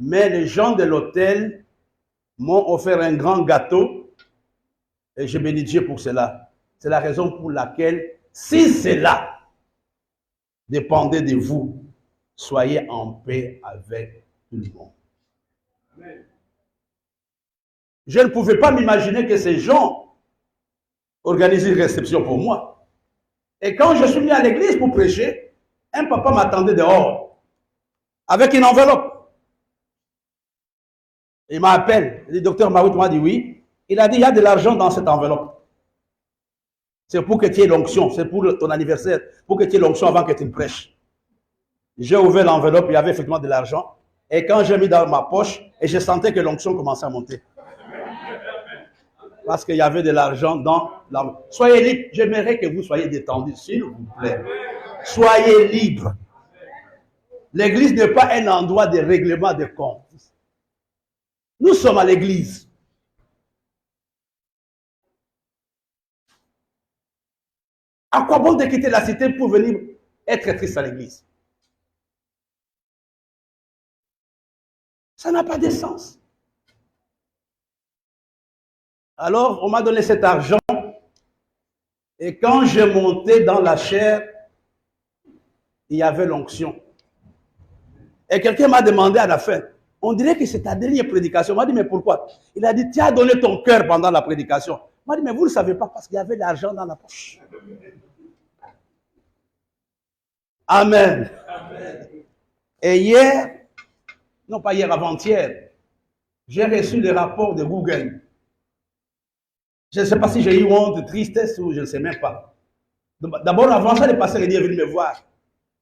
Mais les gens de l'hôtel m'ont offert un grand gâteau et je bénis Dieu pour cela. C'est la raison pour laquelle, si cela dépendait de vous, soyez en paix avec tout le monde. Amen. Je ne pouvais pas m'imaginer que ces gens organisent une réception pour moi. Et quand je suis venu à l'église pour prêcher, un papa m'attendait dehors avec une enveloppe. Il m'appelle, le docteur Marout m'a dit oui. Il a dit, il y a de l'argent dans cette enveloppe. C'est pour que tu aies l'onction, c'est pour ton anniversaire, pour que tu aies l'onction avant que tu me prêches. J'ai ouvert l'enveloppe, il y avait effectivement de l'argent. Et quand j'ai mis dans ma poche, et je sentais que l'onction commençait à monter. Parce qu'il y avait de l'argent dans l'enveloppe. Soyez libre, j'aimerais que vous soyez détendus, s'il vous plaît. Soyez libres. L'église n'est pas un endroit de règlement de comptes. Nous sommes à l'église. À quoi bon de quitter la cité pour venir être triste à l'église? Ça n'a pas de sens. Alors, on m'a donné cet argent. Et quand je montais dans la chair, il y avait l'onction. Et quelqu'un m'a demandé à la fin, on dirait que c'est ta dernière prédication. On m'a dit, mais pourquoi? Il a dit, tu as donné ton cœur pendant la prédication. On m'a dit, mais vous ne le savez pas parce qu'il y avait de l'argent dans la poche. Amen. Amen. Et hier, non pas hier, avant-hier, j'ai reçu le rapport de Google. Je ne sais pas si j'ai eu honte, tristesse ou je ne sais même pas. D'abord, avant ça, le pasteur est venu me voir.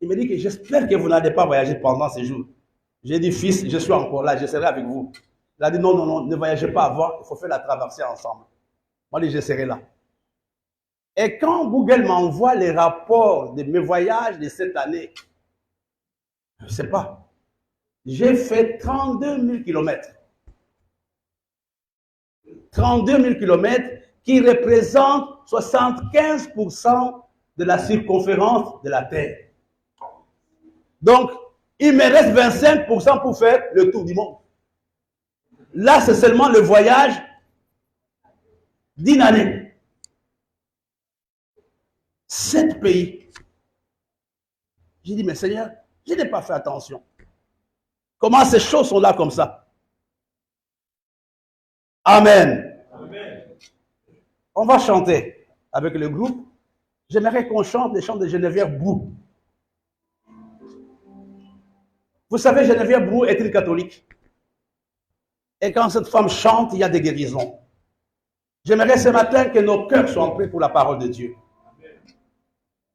Il me dit que j'espère que vous n'allez pas voyager pendant ces jours. J'ai dit, fils, je suis encore là, je serai avec vous. Il a dit, non, non, non, ne voyagez pas avant, il faut faire la traversée ensemble. Moi, je dis, je serai là. Et quand Google m'envoie les rapports de mes voyages de cette année, je ne sais pas, j'ai fait 32 000 kilomètres. 32 000 kilomètres qui représentent 75% de la circonférence de la Terre. Donc, il me reste 25% pour faire le tour du monde. Là, c'est seulement le voyage d'une année. 7 pays. J'ai dit, mais Seigneur, je n'ai pas fait attention. Comment ces choses sont là comme ça? Amen. Amen. On va chanter avec le groupe. J'aimerais qu'on chante les chants de Geneviève Brou. Vous savez, Geneviève Brou est une catholique. Et quand cette femme chante, il y a des guérisons. J'aimerais ce matin que nos cœurs soient prêts pour la parole de Dieu.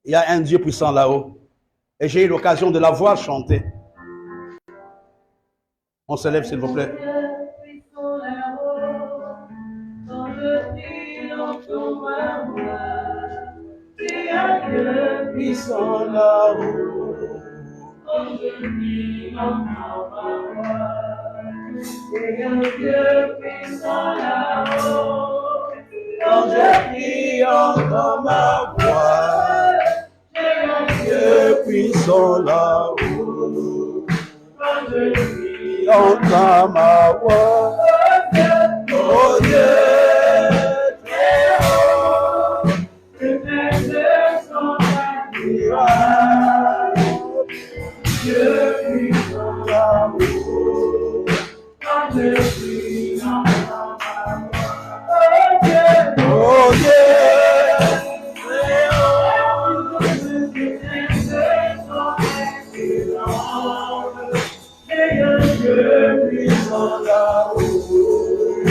Il y a un Dieu puissant là-haut. Et j'ai eu l'occasion de la voir chanter. On se lève, s'il vous plaît. C'est un Dieu puissant là-haut. Quand je prie dans ma voix, c'est un Dieu puissant là-haut. Quand je prie entends ma voix, c'est un Dieu puissant là-haut. Quand je prie entends ma voix, oh Dieu, très haut, que tes yeux sont admirables. Dieu puissant là-haut, quand je prie dans ma voix, oh Dieu, très haut, que tes yeux sont admirables. Et un Dieu puissant là-haut,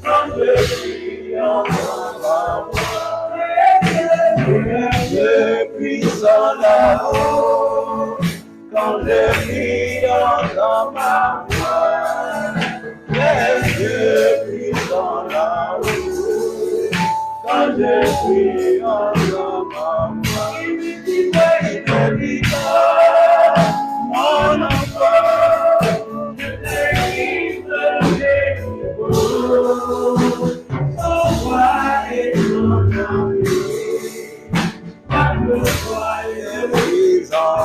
quand je prie dans ma voix, Dieu puissant là-haut. Quand je prie dans ma voix, Dieu puissant là-haut. Quand je prie dans ma voix, il me dit mon enfant, je t'ai le beau. Ton roi et ton ami, garde toi et le puissant.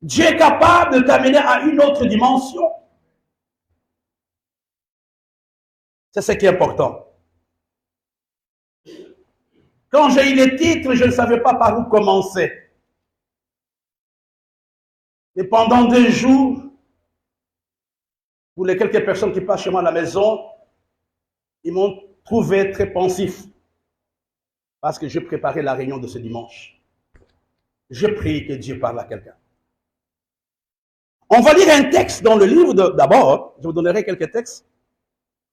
Dieu est capable de t'amener à une autre dimension. C'est ce qui est important. Quand j'ai eu les titres, je ne savais pas par où commencer. Et pendant 2 jours, pour les quelques personnes qui passent chez moi à la maison, ils m'ont trouvé très pensif. Parce que j'ai préparé la réunion de ce dimanche. Je prie que Dieu parle à quelqu'un. On va lire un texte dans le livre d'abord. Je vous donnerai quelques textes.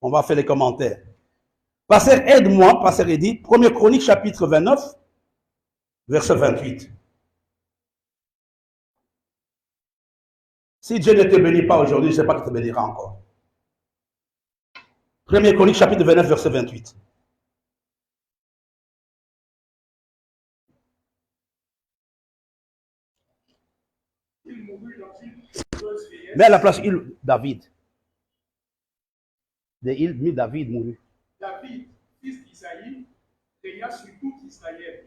On va faire les commentaires. Pasteur, aide-moi, Pasteur Edith. 1er Chronique, chapitre 29, verset 28. Si Dieu ne te bénit pas aujourd'hui, je ne sais pas qui te bénira encore. 1er Chronique, chapitre 29, verset 28. Il mourut dans une heureuse vieillesse. Mais à la place, David. David mourut. David, fils d'Isaïe, régna sur tout Israël.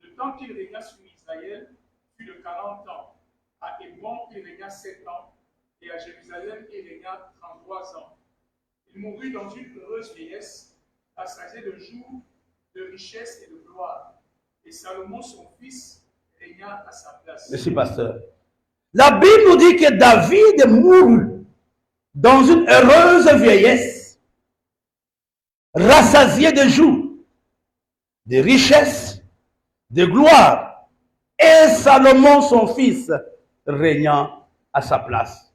Le temps qu'il régna sur Israël fut de 40 ans. À Hébron, il régna 7 ans. Et à Jérusalem, il régna 33 ans. Il mourut dans une heureuse vieillesse, assasié de jours, de richesse et de gloire. Et Salomon, son fils, régna à sa place. Merci, pasteur. La Bible nous dit que David mourut dans une heureuse vieillesse, rassasié de jours, de richesse, de gloire, et Salomon, son fils, régnant à sa place.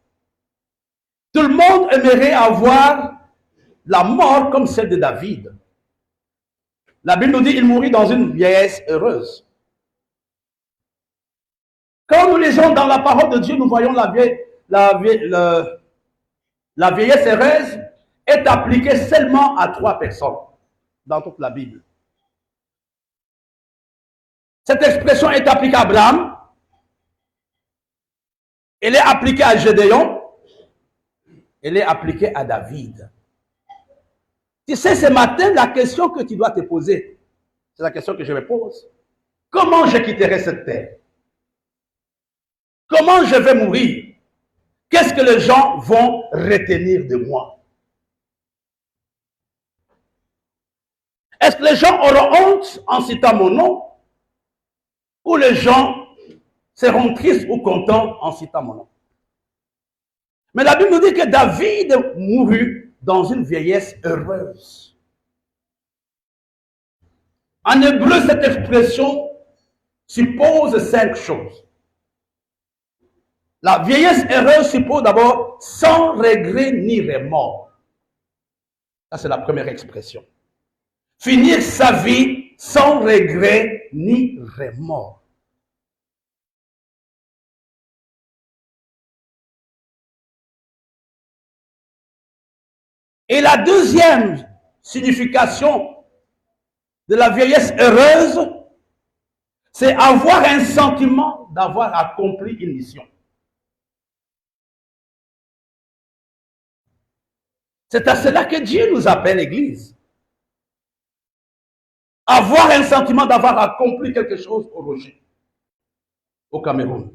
Tout le monde aimerait avoir la mort comme celle de David. La Bible nous dit qu'il mourut dans une vieillesse heureuse. Quand nous lisons dans la parole de Dieu, nous voyons la vieillesse heureuse est appliquée seulement à 3 personnes dans toute la Bible. Cette expression est appliquée à Abraham, elle est appliquée à Gédéon, elle est appliquée à David. Tu sais, ce matin, la question que tu dois te poser, c'est la question que je me pose. Comment je quitterai cette terre? Comment je vais mourir? Qu'est-ce que les gens vont retenir de moi? Est-ce que les gens auront honte en citant mon nom? Ou les gens seront tristes ou contents en citant mon nom? Mais la Bible nous dit que David mourut dans une vieillesse heureuse. En hébreu, cette expression suppose 5 choses. La vieillesse heureuse suppose d'abord sans regret ni remords. Ça, c'est la première expression. Finir sa vie sans regret ni remords. Et la deuxième signification de la vieillesse heureuse, c'est avoir un sentiment d'avoir accompli une mission. C'est à cela que Dieu nous appelle l'Église. Avoir un sentiment d'avoir accompli quelque chose au Rocher, au Cameroun.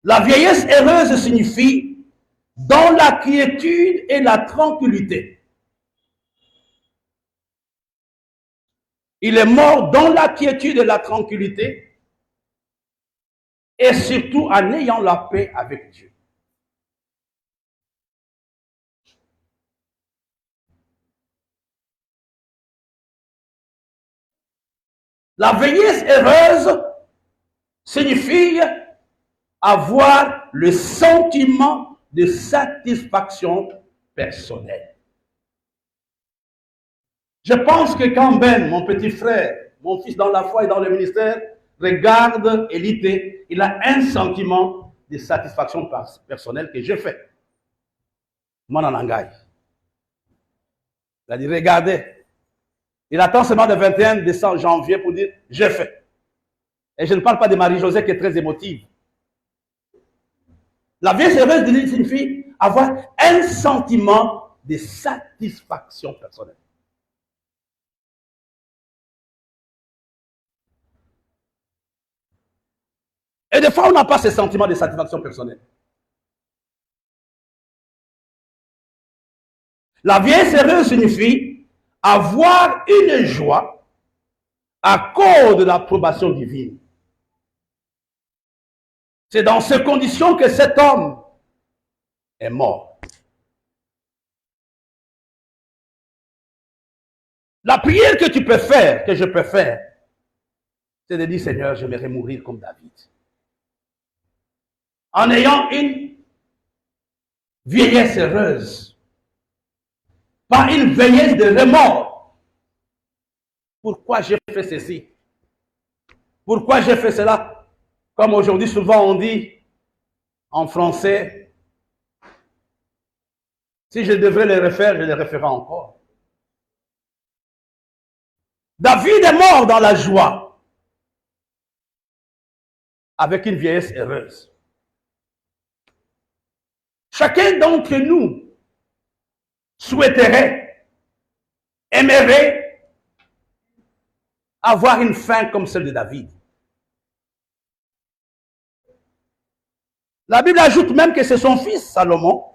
La vieillesse heureuse signifie dans la quiétude et la tranquillité. Il est mort dans la quiétude et la tranquillité et surtout en ayant la paix avec Dieu. La vieillesse heureuse signifie avoir le sentiment de satisfaction personnelle. Je pense que quand Ben, mon petit frère, mon fils dans la foi et dans le ministère, regarde Élité, il a un sentiment de satisfaction personnelle que j'ai fait. Mon langage. Il a dit, regardez. Il attend seulement le 21 décembre, janvier pour dire, j'ai fait. Et je ne parle pas de Marie-Josée qui est très émotive. La vieillesse heureuse signifie avoir un sentiment de satisfaction personnelle. Et des fois, on n'a pas ce sentiment de satisfaction personnelle. La vieillesse heureuse signifie avoir une joie à cause de l'approbation divine. C'est dans ces conditions que cet homme est mort. La prière que tu peux faire, que je peux faire, c'est de dire, Seigneur, j'aimerais mourir comme David. En ayant une vieillesse heureuse, pas une vieillesse de remords. Pourquoi j'ai fait ceci? Pourquoi j'ai fait cela? Comme aujourd'hui, souvent on dit en français, si je devrais les refaire, je les referai encore. David est mort dans la joie, avec une vieillesse heureuse. Chacun d'entre nous souhaiterait, aimerait avoir une fin comme celle de David. La Bible ajoute même que c'est son fils Salomon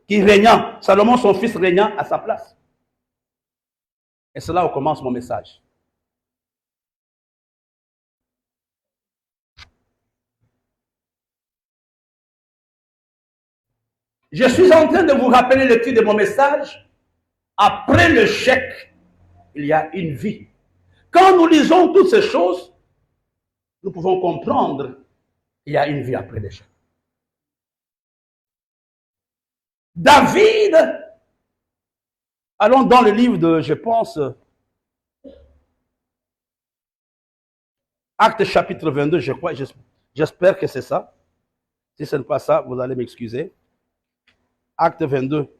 qui régnant, Salomon son fils régnant à sa place. Et c'est là où commence mon message. Je suis en train de vous rappeler le titre de mon message. Après le chèque, il y a une vie. Quand nous lisons toutes ces choses, nous pouvons comprendre qu'il y a une vie après le chèque. David, allons dans le livre de, je pense, Actes chapitre 22, je crois, j'espère que c'est ça. Si ce n'est pas ça, vous allez m'excuser. Acte 22.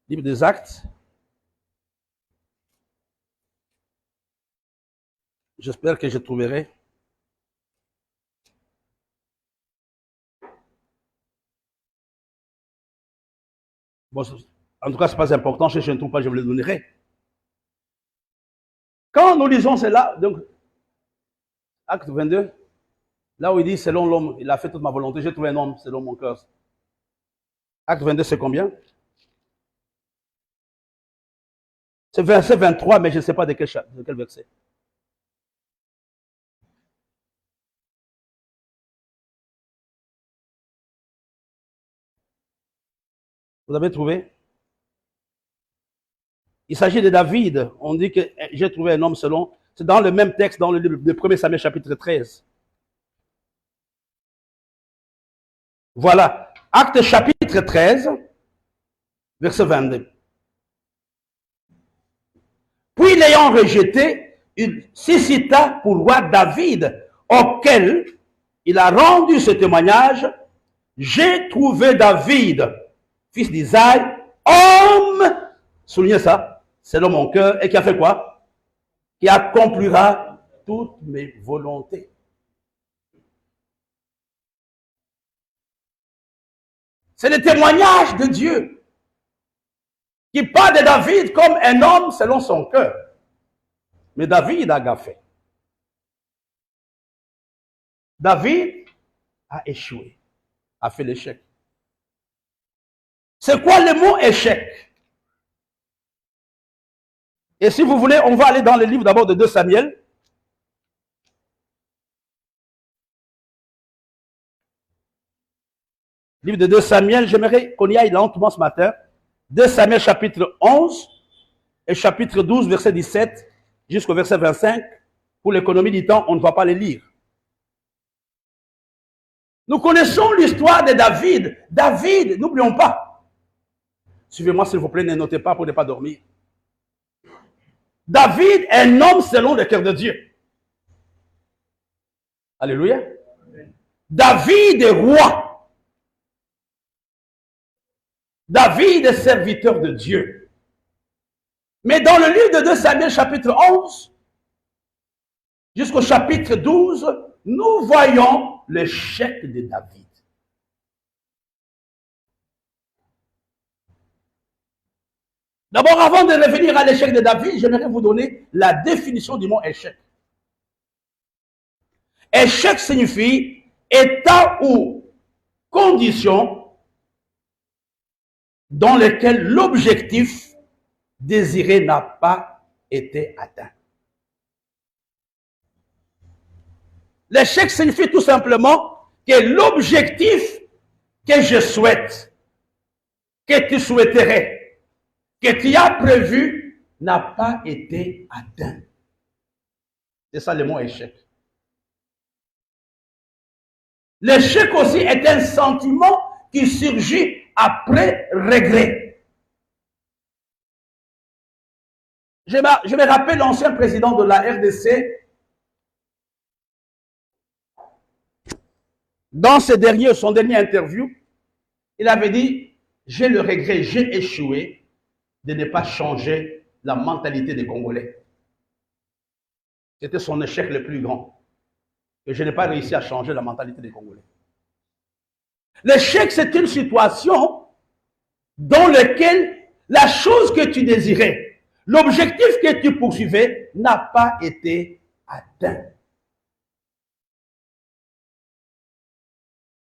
Livre des Actes. J'espère que je trouverai. Bon, en tout cas, ce n'est pas important. Si je ne trouve pas, je vous le donnerai. Quand nous lisons cela, donc, Acte 22, là où il dit, selon l'homme, il a fait toute ma volonté, j'ai trouvé un homme selon mon cœur. Acte 22, c'est combien? C'est verset 23, mais je ne sais pas de quel verset. Vous avez trouvé? Il s'agit de David. On dit que j'ai trouvé un homme selon. C'est dans le même texte, dans le livre de 1 Samuel chapitre 13. Voilà. Acte chapitre 13, verset 22. Puis l'ayant rejeté, il suscita pour roi David, auquel il a rendu ce témoignage. J'ai trouvé David, fils d'Isaïe, homme, soulignez ça, selon mon cœur, et qui a fait quoi? Qui accomplira toutes mes volontés. C'est le témoignage de Dieu qui parle de David comme un homme selon son cœur. Mais David a gaffé. David a échoué, a fait l'échec. C'est quoi le mot échec? Et si vous voulez, on va aller dans le livre d'abord de 2 Samuel. Livre de 2 Samuel, j'aimerais qu'on y aille lentement ce matin. 2 Samuel chapitre 11 et chapitre 12, verset 17 jusqu'au verset 25. Pour l'économie du temps, on ne va pas les lire. Nous connaissons l'histoire de David. David, n'oublions pas. Suivez-moi s'il vous plaît, ne notez pas pour ne pas dormir. David est un homme selon le cœur de Dieu. Alléluia. David est roi. David est serviteur de Dieu. Mais dans le livre de 2 Samuel chapitre 11 jusqu'au chapitre 12, nous voyons l'échec de David. D'abord, avant de revenir à l'échec de David, j'aimerais vous donner la définition du mot échec. Échec signifie état ou condition dans lequel l'objectif désiré n'a pas été atteint. L'échec signifie tout simplement que l'objectif que je souhaite, que tu souhaiterais, que tu as prévu, n'a pas été atteint. C'est ça le mot échec. L'échec aussi est un sentiment qui surgit après regret. Je me rappelle l'ancien président de la RDC, dans son dernier interview, il avait dit, j'ai le regret, j'ai échoué de ne pas changer la mentalité des Congolais. C'était son échec le plus grand. Et je n'ai pas réussi à changer la mentalité des Congolais. L'échec, c'est une situation dans laquelle la chose que tu désirais, l'objectif que tu poursuivais n'a pas été atteint.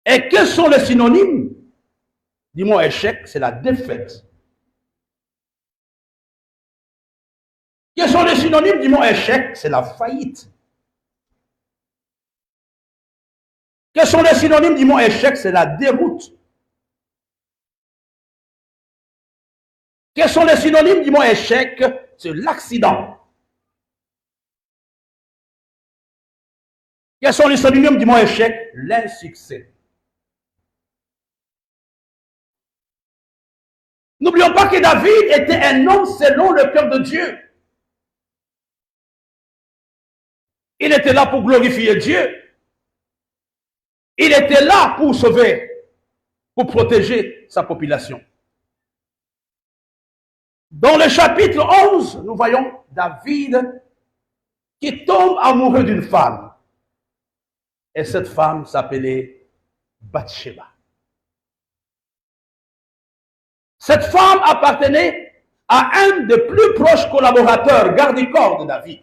Et quels sont les synonymes du mot échec? C'est la défaite. Quels sont les synonymes du mot échec? C'est la faillite. Quels sont les synonymes du mot échec? C'est la déroute. Quels sont les synonymes du mot échec? C'est l'accident. Quels sont les synonymes du mot échec? L'insuccès. N'oublions pas que David était un homme selon le cœur de Dieu. Il était là pour glorifier Dieu. Il était là pour sauver, pour protéger sa population. Dans le chapitre 11, nous voyons David qui tombe amoureux d'une femme. Et cette femme s'appelait Bathsheba. Cette femme appartenait à un des plus proches collaborateurs, garde-corps de David.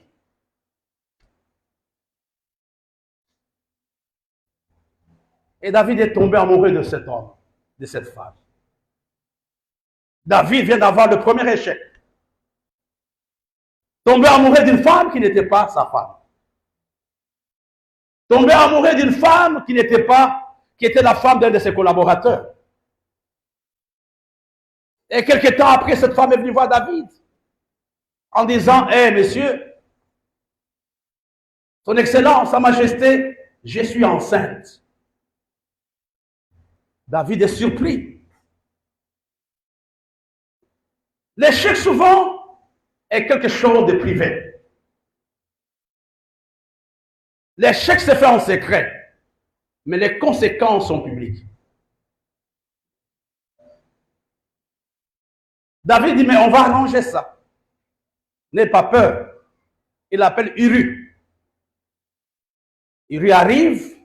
Et David est tombé amoureux de cet homme, de cette femme. David vient d'avoir le premier échec. Tombé amoureux d'une femme qui n'était pas sa femme. Tombé amoureux d'une femme qui était la femme d'un de ses collaborateurs. Et quelque temps après, cette femme est venue voir David en disant, hé, messieurs, son Excellence, Sa Majesté, je suis enceinte. David est surpris. L'échec souvent est quelque chose de privé. L'échec se fait en secret, mais les conséquences sont publiques. David dit, mais on va arranger ça. N'aie pas peur. Il appelle Uri. Uri arrive,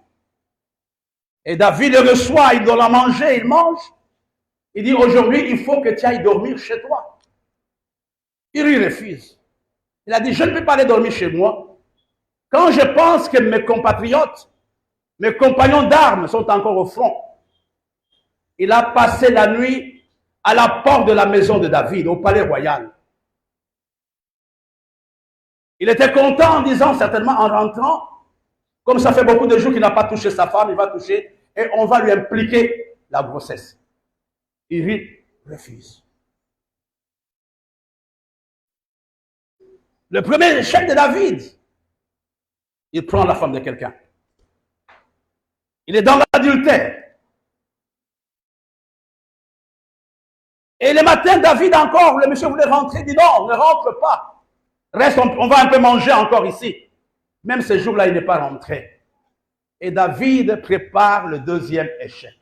et David le reçoit, il doit la manger, il mange. Il dit, aujourd'hui, il faut que tu ailles dormir chez toi. Uri refuse. Il a dit, je ne peux pas aller dormir chez moi. Quand je pense que mes compatriotes, mes compagnons d'armes sont encore au front, il a passé la nuit à la porte de la maison de David, au palais royal. Il était content en disant, certainement en rentrant, comme ça fait beaucoup de jours qu'il n'a pas touché sa femme, il va toucher et on va lui impliquer la grossesse. Il refuse. Le premier échec de David, il prend la femme de quelqu'un. Il est dans l'adultère. Et le matin, David encore, le monsieur voulait rentrer, il dit non, ne rentre pas. Reste, on va un peu manger encore ici. Même ce jour-là, il n'est pas rentré. Et David prépare le deuxième échec.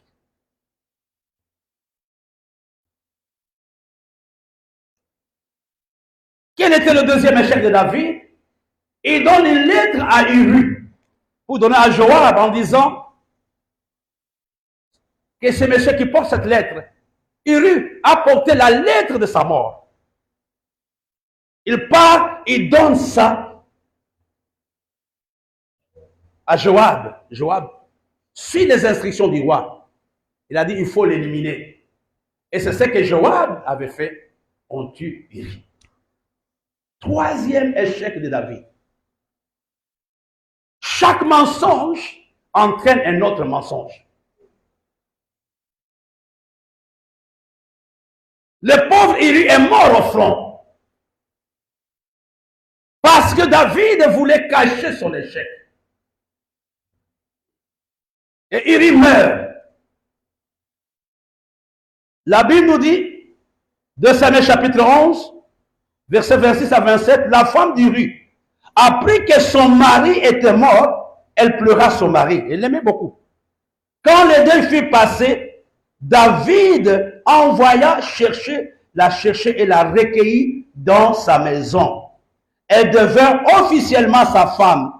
Quel était le deuxième échec de David? Il donne une lettre à Uri pour donner à Joab en disant que c'est monsieur qui porte cette lettre. Uri a porté la lettre de sa mort. Il part, il donne ça à Joab. Joab suit les instructions du roi. Il a dit, il faut l'éliminer. Et c'est ce que Joab avait fait. On tue Uri. Troisième échec de David. Chaque mensonge entraîne un autre mensonge. Le pauvre Uri est mort au front. Parce que David voulait cacher son échec. Et Uri meurt. La Bible nous dit, 2 Samuel chapitre 11, versets 26 à 27, la femme d'Uri apprit que son mari était mort, elle pleura son mari. Elle l'aimait beaucoup. Quand les deux furent passés, David envoya la chercher et la recueillit dans sa maison. Elle devint officiellement sa femme,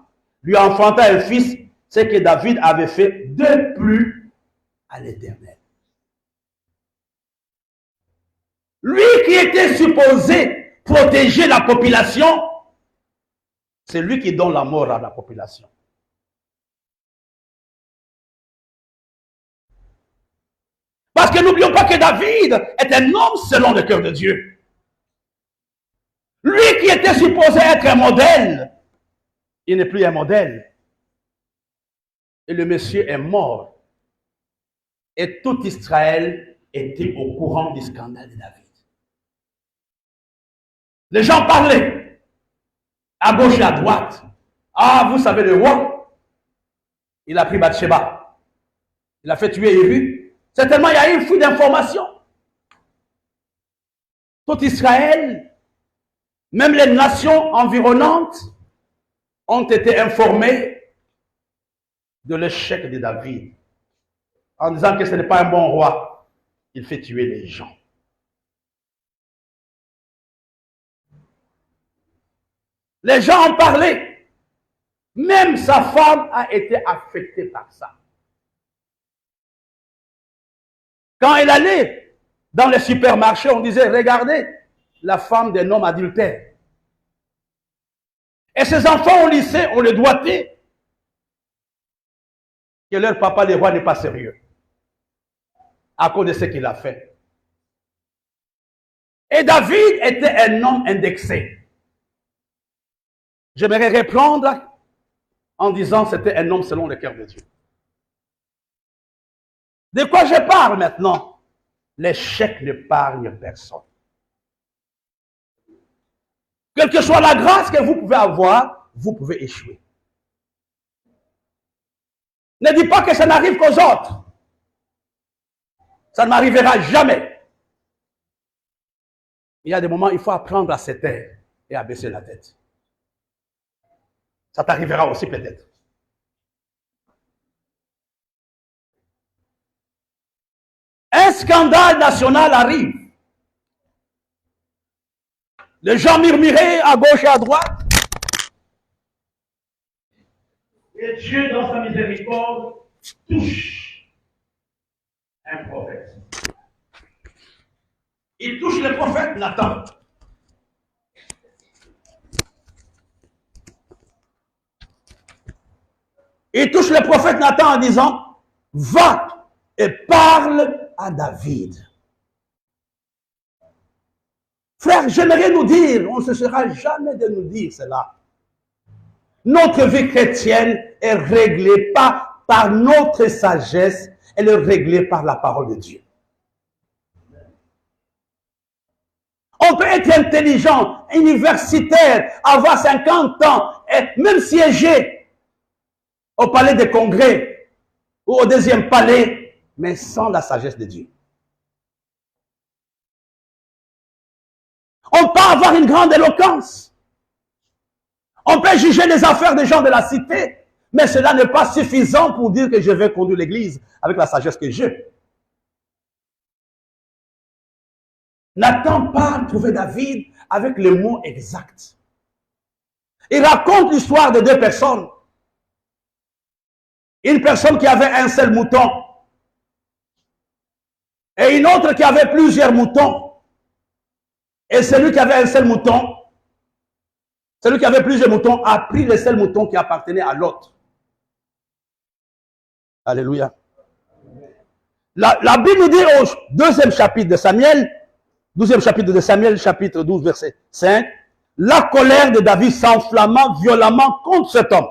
lui enfanta un fils, ce que David avait fait de plus à l'Éternel. Lui qui était supposé protéger la population, c'est lui qui donne la mort à la population. Parce que n'oublions pas que David est un homme selon le cœur de Dieu. Lui qui était supposé être un modèle, il n'est plus un modèle. Et le monsieur est mort. Et tout Israël était au courant du scandale de David. Les gens parlaient à gauche et à droite. Ah, vous savez, le roi, il a pris Bathsheba. Il a fait tuer Uri. Certainement, il y a eu une fuite d'informations. Tout Israël, même les nations environnantes, ont été informées de l'échec de David. En disant que ce n'est pas un bon roi. Il fait tuer les gens. Les gens ont parlé. Même sa femme a été affectée par ça. Quand elle allait dans les supermarchés, on disait, regardez, la femme d'un homme adultère. Et ses enfants au lycée, on les doigtait que leur papa, le roi, n'est pas sérieux. À cause de ce qu'il a fait. Et David était un homme indexé. J'aimerais reprendre en disant que c'était un homme selon le cœur de Dieu. De quoi je parle maintenant? L'échec n'épargne personne. Quelle que soit la grâce que vous pouvez avoir, vous pouvez échouer. Ne dis pas que ça n'arrive qu'aux autres. Ça ne m'arrivera jamais. Il y a des moments où il faut apprendre à se taire et à baisser la tête. Ça t'arrivera aussi peut-être. Un scandale national arrive. Les gens murmuraient à gauche et à droite. Et Dieu, dans sa miséricorde, touche un prophète. Il touche le prophète Nathan. Il touche le prophète Nathan en disant, va et parle à David. Frère, j'aimerais nous dire, on ne cessera jamais de nous dire cela. Notre vie chrétienne est réglée pas par notre sagesse, elle est réglée par la parole de Dieu. On peut être intelligent, universitaire, avoir 50 ans, et même siéger au palais des congrès ou au deuxième palais, mais sans la sagesse de Dieu. On peut avoir une grande éloquence. On peut juger les affaires des gens de la cité, mais cela n'est pas suffisant pour dire que je vais conduire l'église avec la sagesse que j'ai. Nathan part trouver David avec les mots exacts. Il raconte l'histoire de deux personnes. Une personne qui avait un seul mouton et une autre qui avait plusieurs moutons. Et celui qui avait un seul mouton Celui qui avait plusieurs moutons a pris le seul mouton qui appartenait à l'autre. Alléluia. La Bible nous dit au deuxième chapitre de Samuel, 12e chapitre de Samuel, chapitre 12, verset 5, la colère de David s'enflamma violemment contre cet homme.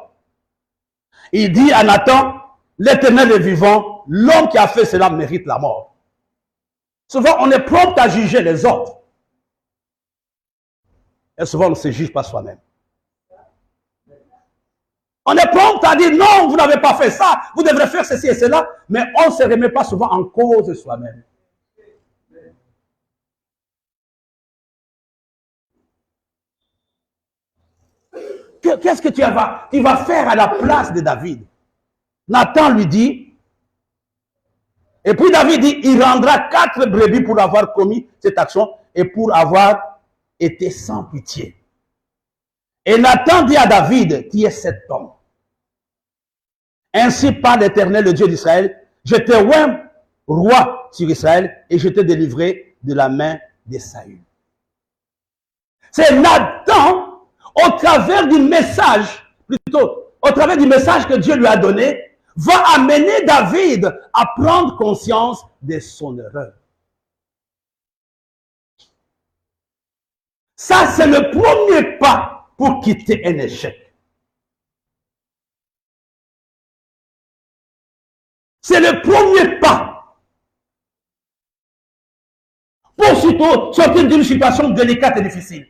Il dit à Nathan, l'Éternel est vivant, l'homme qui a fait cela mérite la mort. Souvent, on est prompt à juger les autres. Et souvent, on ne se juge pas soi-même. On est prompt à dire, non, vous n'avez pas fait ça, vous devrez faire ceci et cela, mais on ne se remet pas souvent en cause soi-même. Qu'est-ce que tu vas faire à la place de David? Nathan lui dit, et puis David dit, il rendra 4 brebis pour avoir commis cette action et pour avoir été sans pitié. Et Nathan dit à David, qui est cet homme? Ainsi parle l'Éternel, le Dieu d'Israël, je t'ai oint roi sur Israël et je t'ai délivré de la main de Saül. C'est Nathan, au travers du message, plutôt, au travers du message que Dieu lui a donné, va amener David à prendre conscience de son erreur. Ça, c'est le premier pas pour quitter un échec. C'est le premier pas pour surtout sortir d'une situation délicate et difficile.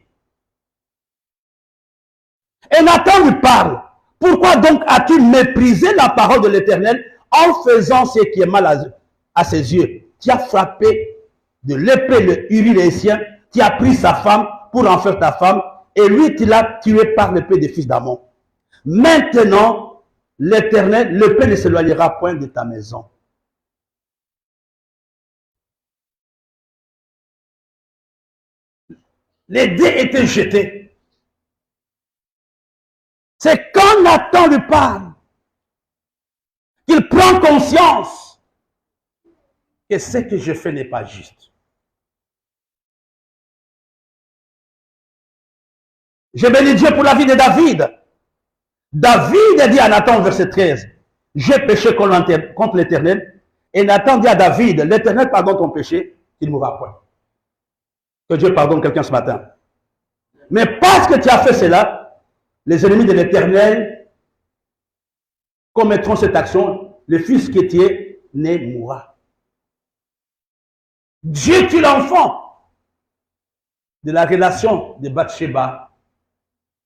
Et Nathan lui parle. Pourquoi donc as-tu méprisé la parole de l'Éternel en faisant ce qui est mal à ses yeux? Tu as frappé de l'épée le Uri les siens, tu as pris sa femme pour en faire ta femme, et lui tu l'as tué par l'épée des fils d'Amon. Maintenant, l'Éternel, l'épée ne s'éloignera point de ta maison. Les dés étaient jetés. C'est quand Nathan lui parle qu'il prend conscience que ce que je fais n'est pas juste. Je bénis Dieu pour la vie de David. David dit à Nathan, verset 13, j'ai péché contre l'Éternel. Et Nathan dit à David, l'Éternel pardonne ton péché, il ne mourra point. Que Dieu pardonne quelqu'un ce matin. Mais parce que tu as fait cela, les ennemis de l'Éternel commettront cette action, le fils qui était né mourra. Dieu tue l'enfant de la relation de Bathsheba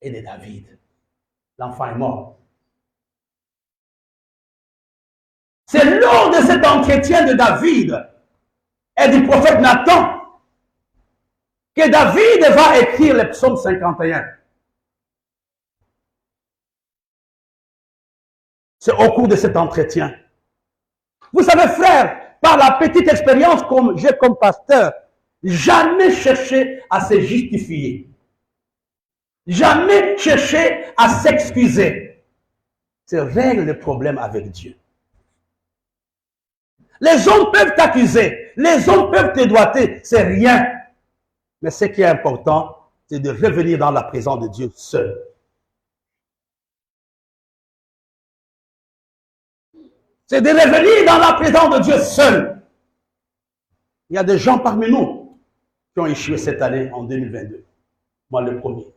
et de David. L'enfant est mort. C'est lors de cet entretien de David et du prophète Nathan que David va écrire le psaume 51. C'est au cours de cet entretien. Vous savez, frère, par la petite expérience que j'ai comme pasteur, jamais cherché à se justifier. Jamais cherché à s'excuser. C'est règle le problème avec Dieu. Les hommes peuvent t'accuser, les hommes peuvent te doiter, c'est rien. Mais ce qui est important, c'est de revenir dans la présence de Dieu seul. C'est de revenir dans la présence de Dieu seul. Il y a des gens parmi nous qui ont échoué cette année en 2022. Moi le premier.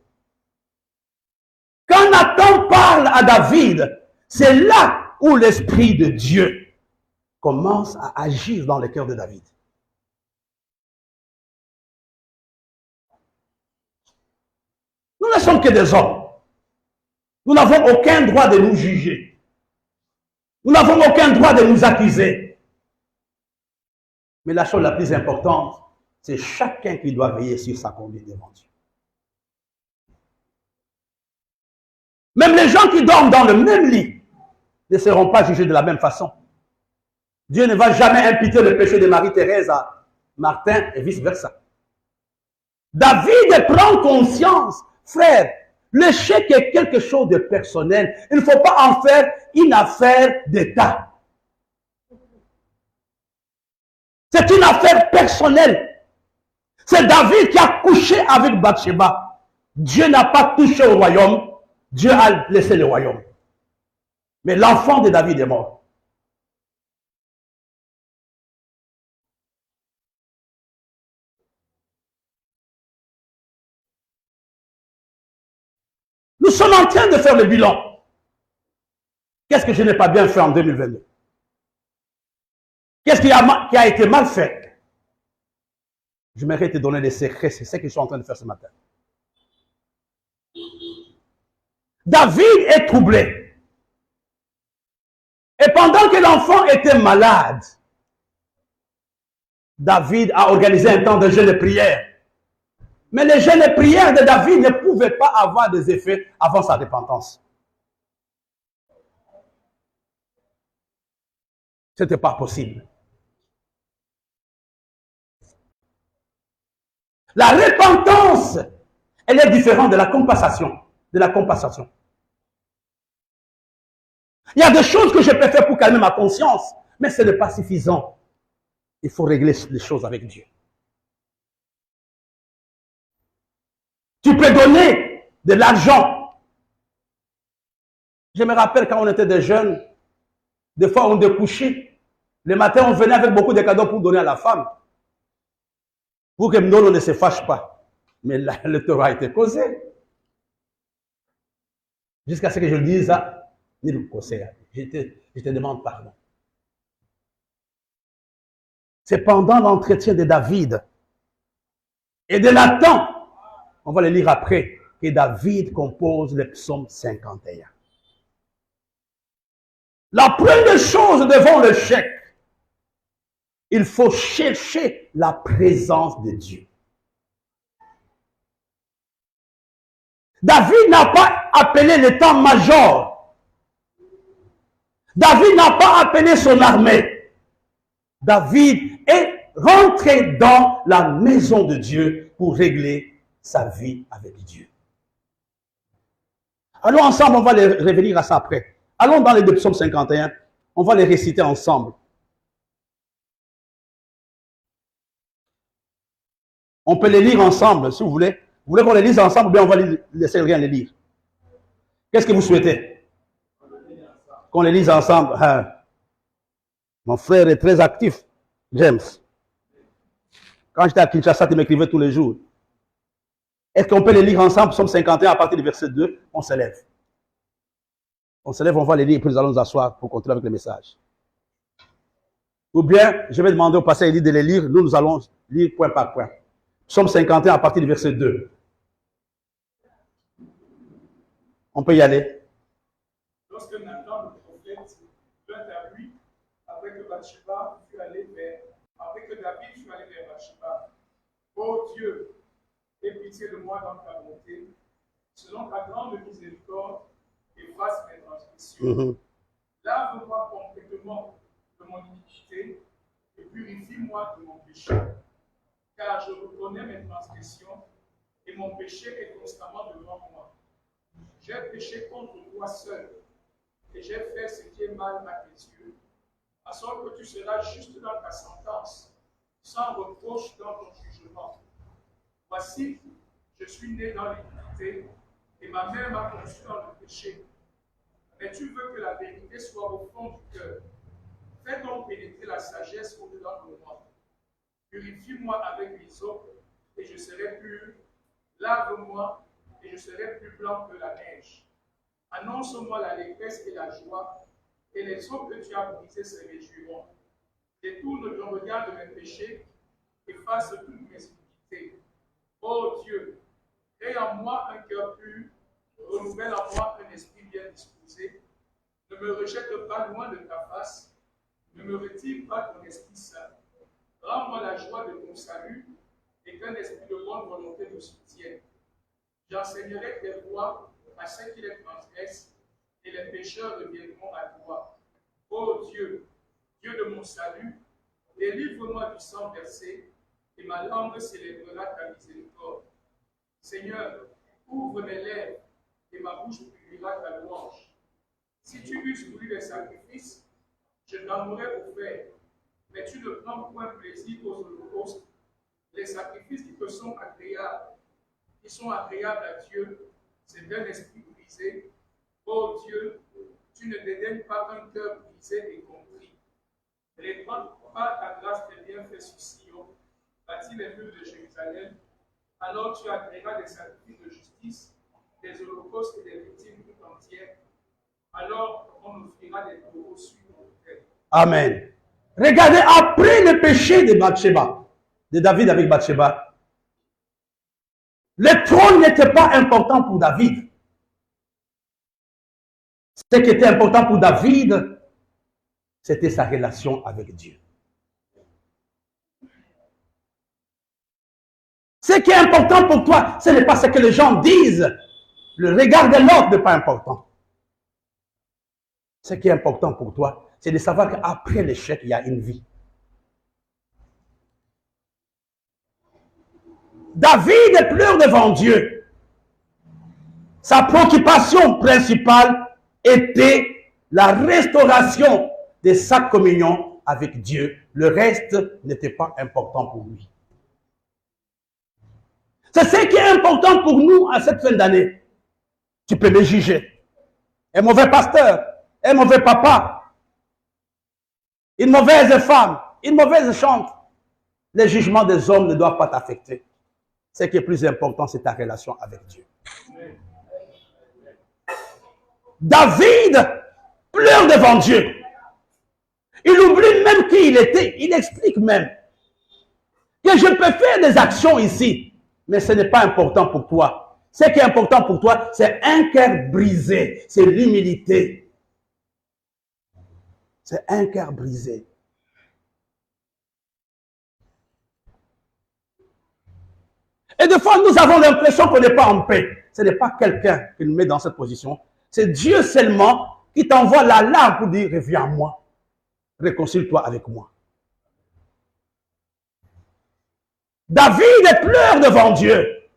Quand Nathan parle à David, c'est là où l'Esprit de Dieu commence à agir dans le cœur de David. Nous ne sommes que des hommes. Nous n'avons aucun droit de nous juger. Nous n'avons aucun droit de nous accuser. Mais la chose la plus importante, c'est chacun qui doit veiller sur sa conduite devant Dieu. Même les gens qui dorment dans le même lit ne seront pas jugés de la même façon. Dieu ne va jamais imputer le péché de Marie-Thérèse à Martin et vice-versa. David prend conscience, frère, l'échec est quelque chose de personnel. Il ne faut pas en faire une affaire d'État. C'est une affaire personnelle. C'est David qui a couché avec Bathsheba. Dieu n'a pas touché au royaume, Dieu a laissé le royaume. Mais l'enfant de David est mort. Nous sommes en train de faire le bilan. Qu'est-ce que je n'ai pas bien fait en 2022? Qu'est-ce qui a été mal fait? Je mérite de donner des secrets, c'est ce que je suis en train de faire ce matin. David est troublé. Et pendant que l'enfant était malade, David a organisé un temps de jeûne et prière. Mais les jeûnes et prières de David ne pouvaient pas avoir des effets avant sa repentance. Ce n'était pas possible. La repentance, elle est différente de la compensation. Il y a des choses que je peux faire pour calmer ma conscience, mais ce n'est pas suffisant. Il faut régler les choses avec Dieu. Tu peux donner de l'argent. Je me rappelle quand on était des jeunes, des fois on découchait. Le matin, on venait avec beaucoup de cadeaux pour donner à la femme. Pour que Mnolo ne se fâche pas. Mais là, le tort a été causé. Jusqu'à ce que je le dise à Nil Kosea. Je te demande pardon. C'est pendant l'entretien de David et de Nathan, on va le lire après, que David compose le psaume 51. La première chose devant le chèque, il faut chercher la présence de Dieu. David n'a pas appelé l'état-major. David n'a pas appelé son armée. David est rentré dans la maison de Dieu pour régler sa vie avec Dieu. Allons ensemble, on va revenir à ça après. Allons dans les deux psaumes 51, on va les réciter ensemble. On peut les lire ensemble, si vous voulez. Vous voulez qu'on les lise ensemble ou bien on va laisser rien les lire? Qu'est-ce que vous souhaitez? Qu'on les lise ensemble. Ah. Mon frère est très actif, James. Quand j'étais à Kinshasa, il m'écrivait tous les jours. Est-ce qu'on peut les lire ensemble, psaume 51, à partir du verset 2? On se lève. On se lève, on va les lire, puis nous allons nous asseoir pour continuer avec le message. Ou bien, je vais demander au pasteur Élie de les lire, nous allons lire point par point. Psaume 51 à partir du verset 2. On peut y aller. Lorsque Nathan, le prophète, vint à lui, après que David fut allé vers Bathsheba, ô Dieu, aie pitié de moi dans ta bonté, selon ta grande miséricorde, efface mes transgressions. Lave-moi complètement de mon iniquité et purifie-moi de mon péché. Car je reconnais mes transgressions et mon péché est constamment devant moi. J'ai péché contre toi seul et j'ai fait ce qui est mal à tes yeux, à sorte que tu seras juste dans ta sentence, sans reproche dans ton jugement. Voici, je suis né dans l'iniquité et ma mère m'a conçu dans le péché. Mais tu veux que la vérité soit au fond du cœur. Fais donc pénétrer la sagesse au-dedans de moi. Purifie-moi avec l'hysope et je serai pur. Lave-moi et je serai plus blanc que la neige. Annonce-moi l'allégresse et la joie, et les eaux que tu as brisées se réjouiront. Détourne ton regard de mes péchés, efface toutes mes iniquités. Ô Dieu, crée en moi un cœur pur, renouvelle en moi un esprit bien disposé. Ne me rejette pas loin de ta face, ne me retire pas ton esprit saint. Rends-moi la joie de ton salut, et qu'un esprit de bonne volonté me soutienne. J'enseignerai tes voies à ceux qui les transgressent, et les pécheurs reviendront à toi. Ô Dieu, Dieu de mon salut, délivre-moi du sang versé, et ma langue célébrera ta miséricorde. Seigneur, ouvre mes lèvres, et ma bouche publiera ta louange. Si tu eusses voulu les sacrifices, je t'en aurais offert, mais tu ne prends point plaisir aux holocaustes, les sacrifices qui te sont agréables. qui sont agréables à Dieu, c'est d'un esprit brisé. Ô Dieu, tu ne dédaignes pas un cœur brisé et compris. Répands pas ta grâce des bienfaits sur Sion, bâtis les murs de Jérusalem. Alors tu agréeras des sacrifices de justice, des holocaustes et des victimes tout entières. Alors on offrira des taureaux sur ton autel. Amen. Regardez, après le péché de Bathsheba, de David avec Bathsheba, le trône n'était pas important pour David. Ce qui était important pour David, c'était sa relation avec Dieu. Ce qui est important pour toi, ce n'est pas ce que les gens disent. Le regard de l'autre n'est pas important. Ce qui est important pour toi, c'est de savoir qu'après l'échec, il y a une vie. David pleure devant Dieu. Sa préoccupation principale était la restauration de sa communion avec Dieu. Le reste n'était pas important pour lui. C'est ce qui est important pour nous à cette fin d'année. Tu peux me juger. Un mauvais pasteur, un mauvais papa, une mauvaise femme, une mauvaise chante. Les jugements des hommes ne doivent pas t'affecter. Ce qui est plus important, c'est ta relation avec Dieu. David pleure devant Dieu. Il oublie même qui il était. Il explique même que je peux faire des actions ici, mais ce n'est pas important pour toi. Ce qui est important pour toi, c'est un cœur brisé. C'est l'humilité. C'est un cœur brisé. Et des fois, nous avons l'impression qu'on n'est pas en paix. Ce n'est pas quelqu'un qui nous met dans cette position. C'est Dieu seulement qui t'envoie la larme pour dire, reviens à moi. Réconcilie-toi avec moi. David pleure devant Dieu.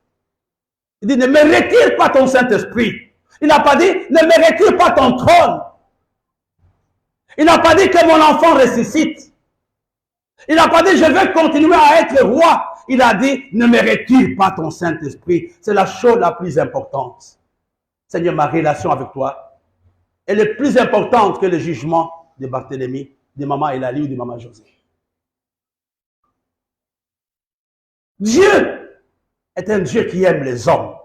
Il dit, ne me retire pas ton Saint-Esprit. Il n'a pas dit, ne me retire pas ton trône. Il n'a pas dit que mon enfant ressuscite. Il n'a pas dit, je vais continuer à être roi. Il a dit, ne me retire pas ton Saint-Esprit. C'est la chose la plus importante. Seigneur, ma relation avec toi, elle est plus importante que le jugement de Barthélemy, de maman Elali ou de maman José. Dieu est un Dieu qui aime les hommes.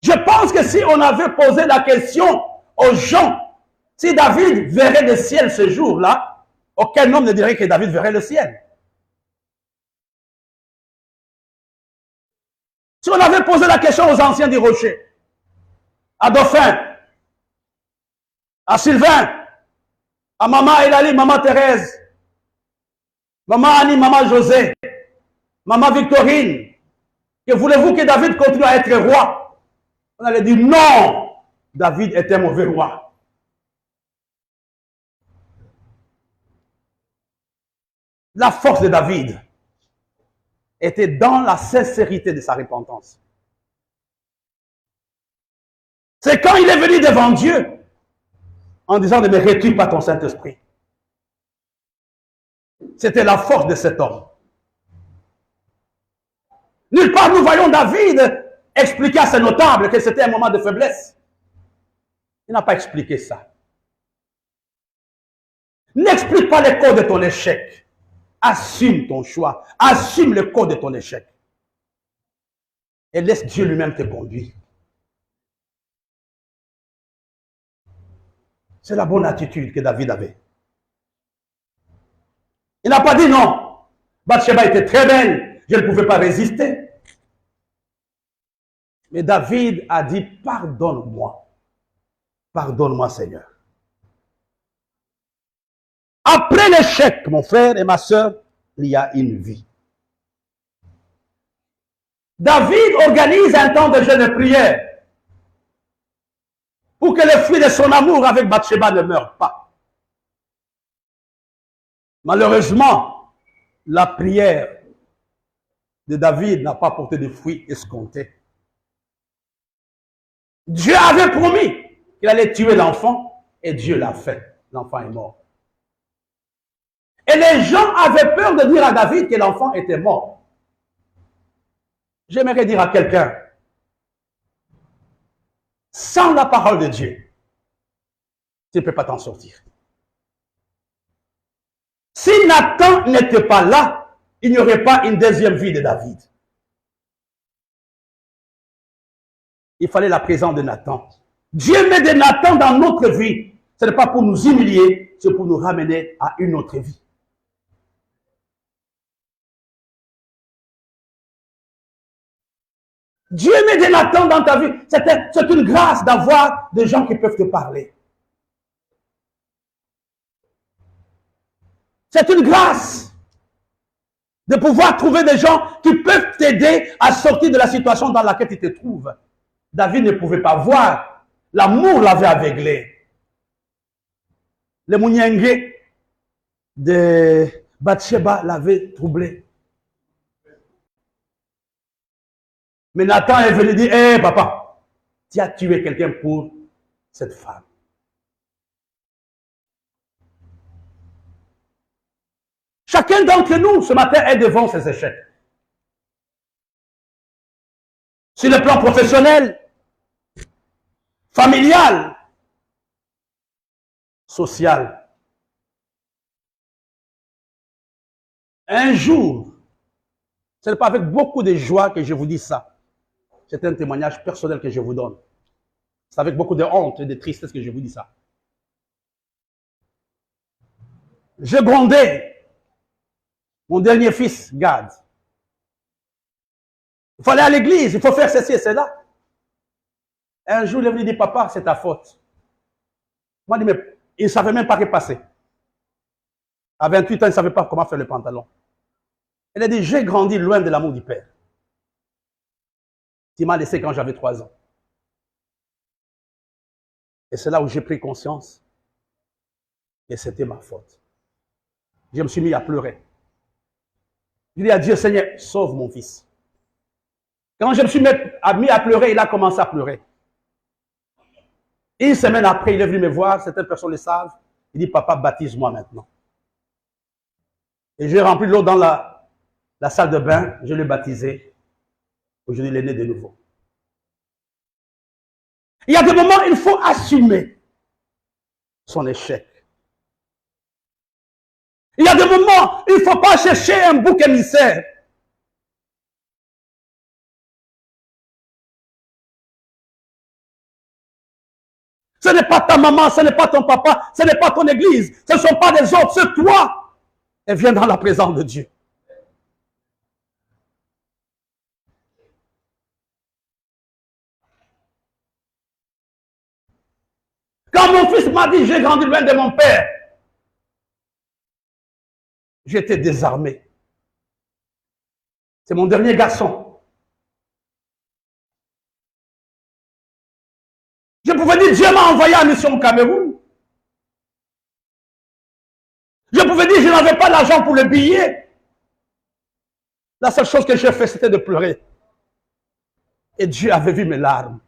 Je pense que si on avait posé la question aux gens, si David verrait le ciel ce jour-là, aucun homme ne dirait que David verrait le ciel. Si on avait posé la question aux anciens du rocher, à Dauphin, à Sylvain, à maman Elali, maman Thérèse, maman Annie, maman José, maman Victorine, que voulez-vous que David continue à être roi? On allait dire non, David est un mauvais roi. La force de David était dans la sincérité de sa repentance. C'est quand il est venu devant Dieu en disant ne me retire pas ton Saint-Esprit. C'était la force de cet homme. Nulle part nous voyons David expliquer à ses notables que c'était un moment de faiblesse. Il n'a pas expliqué ça. N'explique pas les causes de ton échec. Assume ton choix. Assume le cause de ton échec. Et laisse Dieu lui-même te conduire. C'est la bonne attitude que David avait. Il n'a pas dit non. Bathsheba était très belle. Je ne pouvais pas résister. Mais David a dit, pardonne-moi. Pardonne-moi, Seigneur. Après l'échec, mon frère et ma soeur, il y a une vie. David organise un temps de jeûne et prière pour que le fruit de son amour avec Bathsheba ne meure pas. Malheureusement, la prière de David n'a pas porté de fruits escomptés. Dieu avait promis qu'il allait tuer l'enfant et Dieu l'a fait. L'enfant est mort. Et les gens avaient peur de dire à David que l'enfant était mort. J'aimerais dire à quelqu'un, sans la parole de Dieu, tu ne peux pas t'en sortir. Si Nathan n'était pas là, il n'y aurait pas une deuxième vie de David. Il fallait la présence de Nathan. Dieu met de Nathan dans notre vie. Ce n'est pas pour nous humilier, c'est pour nous ramener à une autre vie. Dieu met de Nathan dans ta vie. C'est une grâce d'avoir des gens qui peuvent te parler. C'est une grâce de pouvoir trouver des gens qui peuvent t'aider à sortir de la situation dans laquelle tu te trouves. David ne pouvait pas voir. L'amour l'avait aveuglé. Le mouniengue de Bathsheba l'avait troublé. Mais Nathan est venu dire, hé papa, tu as tué quelqu'un pour cette femme. Chacun d'entre nous, ce matin, est devant ses échecs. Sur le plan professionnel, familial, social. Un jour, ce n'est pas avec beaucoup de joie que je vous dis ça. C'est un témoignage personnel que je vous donne. C'est avec beaucoup de honte et de tristesse que je vous dis ça. Je grondais mon dernier fils, Gad. Il fallait à l'église, il faut faire ceci et cela. Un jour, il est venu dire, papa, c'est ta faute. Moi, je dis, mais il ne savait même pas que passer. À 28 ans, il ne savait pas comment faire le pantalon. Il a dit, j'ai grandi loin de l'amour du Père. Tu m'as laissé quand j'avais 3 ans. Et c'est là où j'ai pris conscience. Et c'était ma faute. Je me suis mis à pleurer. Je dis à Dieu, Seigneur, sauve mon fils. Quand je me suis mis à pleurer, il a commencé à pleurer. Une semaine après, il est venu me voir, certaines personnes le savent. Il dit, papa, baptise-moi maintenant. Et j'ai rempli l'eau dans la salle de bain, je l'ai baptisé. Aujourd'hui, il est né de nouveau. Il y a des moments où il faut assumer son échec. Il y a des moments où il ne faut pas chercher un bouc émissaire. Ce n'est pas ta maman, ce n'est pas ton papa, ce n'est pas ton église, ce ne sont pas des autres, c'est toi. Et viens dans la présence de Dieu. Quand mon fils m'a dit, j'ai grandi loin de mon père, j'étais désarmé. C'est mon dernier garçon. Je pouvais dire, Dieu m'a envoyé en mission au Cameroun. Je pouvais dire, je n'avais pas l'argent pour le billet. La seule chose que j'ai fait, c'était de pleurer. Et Dieu avait vu mes larmes.